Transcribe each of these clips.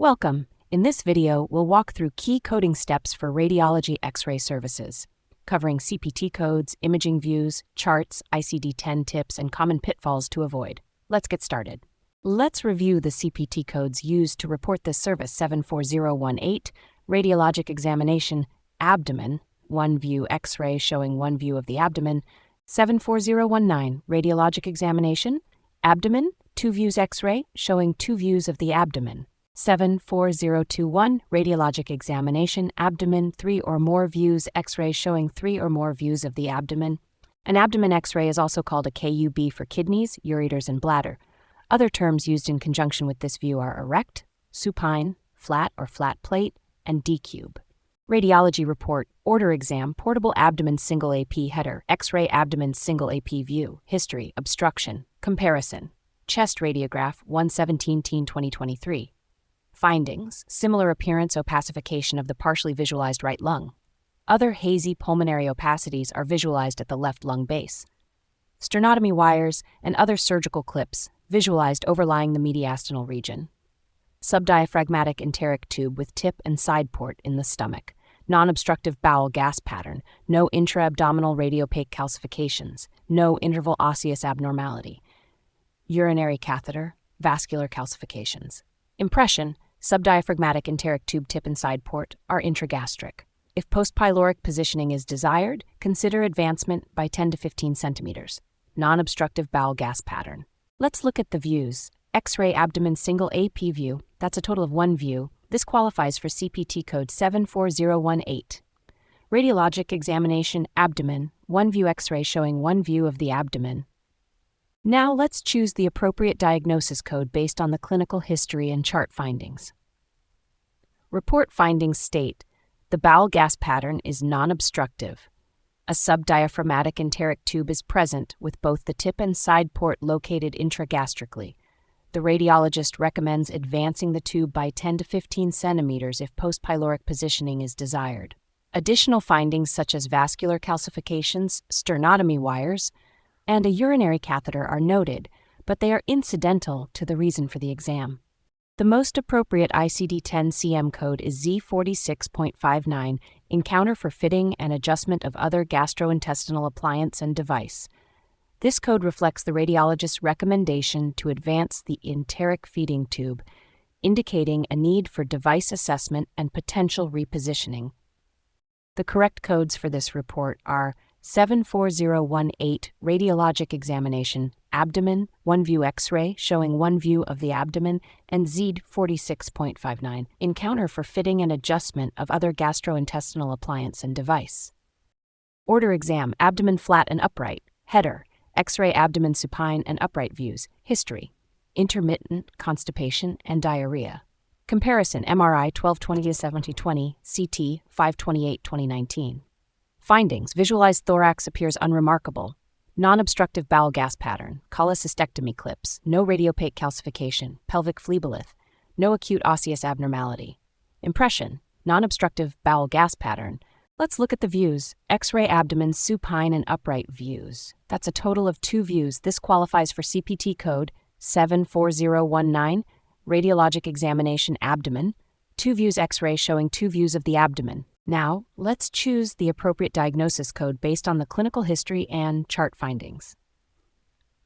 Welcome. In this video, we'll walk through key coding steps for radiology X-ray services, covering CPT codes, imaging views, charts, ICD-10 tips, and common pitfalls to avoid. Let's get started. Let's review the CPT codes used to report this service: 74018, radiologic examination, abdomen, one view X-ray showing one view of the abdomen; 74019, radiologic examination, abdomen, two views X-ray showing two views of the abdomen; 74021, radiologic examination, abdomen, three or more views X-ray showing three or more views of the abdomen. An abdomen X-ray is also called a KUB for kidneys, ureters, and bladder. Other terms used in conjunction with this view are erect, supine, flat or flat plate, and D-cube. Radiology report, order exam, portable abdomen single AP header, X-ray abdomen single AP view, history, obstruction, comparison. Chest radiograph, 1/17/2023. Findings: similar appearance, opacification of the partially visualized right lung. Other hazy pulmonary opacities are visualized at the left lung base. Sternotomy wires and other surgical clips visualized overlying the mediastinal region. Subdiaphragmatic enteric tube with tip and side port in the stomach. Non-obstructive bowel gas pattern. No intra-abdominal radiopaque calcifications. No interval osseous abnormality. Urinary catheter. Vascular calcifications. Impression: subdiaphragmatic enteric tube tip and side port are intragastric. If post-pyloric positioning is desired, consider advancement by 10 to 15 centimeters. Non-obstructive bowel gas pattern. Let's look at the views. X-ray abdomen single AP view, that's a total of one view. This qualifies for CPT code 74018. Radiologic examination, abdomen, one view X-ray showing one view of the abdomen. Now let's choose the appropriate diagnosis code based on the clinical history and chart findings. Report findings state: the bowel gas pattern is non-obstructive. A subdiaphragmatic enteric tube is present with both the tip and side port located intragastrically. The radiologist recommends advancing the tube by 10 to 15 centimeters if post-pyloric positioning is desired. Additional findings such as vascular calcifications, sternotomy wires, and a urinary catheter are noted, but they are incidental to the reason for the exam. The most appropriate ICD-10-CM code is Z46.59, encounter for fitting and adjustment of other gastrointestinal appliance and device. This code reflects the radiologist's recommendation to advance the enteric feeding tube, indicating a need for device assessment and potential repositioning. The correct codes for this report are 74018, radiologic examination, abdomen, one view X-ray showing one view of the abdomen, and Z46.59, encounter for fitting and adjustment of other gastrointestinal appliance and device. Order exam, abdomen flat and upright, header, X-ray abdomen supine and upright views, history, intermittent constipation and diarrhea. Comparison, MRI 12/20/2020, CT 5/28/2019. Findings: visualized thorax appears unremarkable. Non-obstructive bowel gas pattern, cholecystectomy clips, no radiopaque calcification, pelvic phlebolith, no acute osseous abnormality. Impression: non-obstructive bowel gas pattern. Let's look at the views. X-ray abdomen supine and upright views. That's a total of two views. This qualifies for CPT code 74019, radiologic examination, abdomen, two views X-ray showing two views of the abdomen. Now, let's choose the appropriate diagnosis code based on the clinical history and chart findings.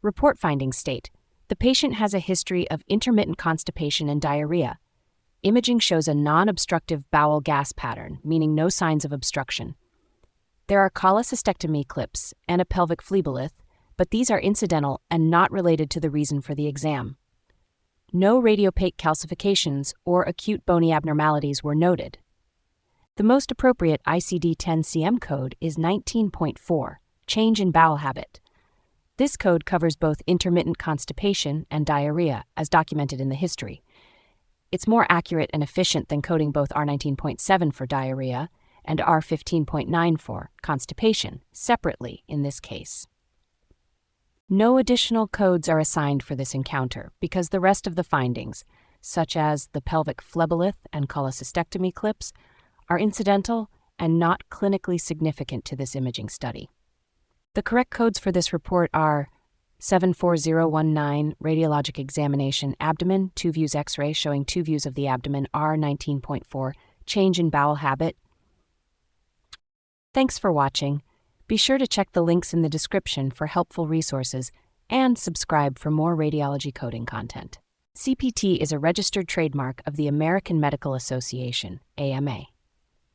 Report findings state: the patient has a history of intermittent constipation and diarrhea. Imaging shows a non-obstructive bowel gas pattern, meaning no signs of obstruction. There are cholecystectomy clips and a pelvic phlebolith, but these are incidental and not related to the reason for the exam. No radiopaque calcifications or acute bony abnormalities were noted. The most appropriate ICD-10-CM code is 19.4, change in bowel habit. This code covers both intermittent constipation and diarrhea, as documented in the history. It's more accurate and efficient than coding both R19.7 for diarrhea and R15.9 for constipation, separately in this case. No additional codes are assigned for this encounter because the rest of the findings, such as the pelvic phlebolith and cholecystectomy clips, are incidental and not clinically significant to this imaging study. The correct codes for this report are 74019 Radiologic Examination Abdomen 2 views X-ray showing 2 views of the abdomen R19.4 Change in bowel habit. Thanks for watching. Be sure to check the links in the description for helpful resources and subscribe for more radiology coding content. CPT is a registered trademark of the American Medical Association, AMA.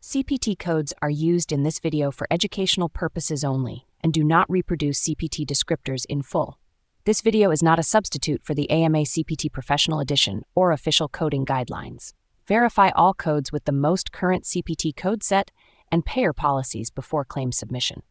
CPT codes are used in this video for educational purposes only and do not reproduce CPT descriptors in full. This video is not a substitute for the AMA CPT Professional Edition or official coding guidelines. Verify all codes with the most current CPT code set and payer policies before claim submission.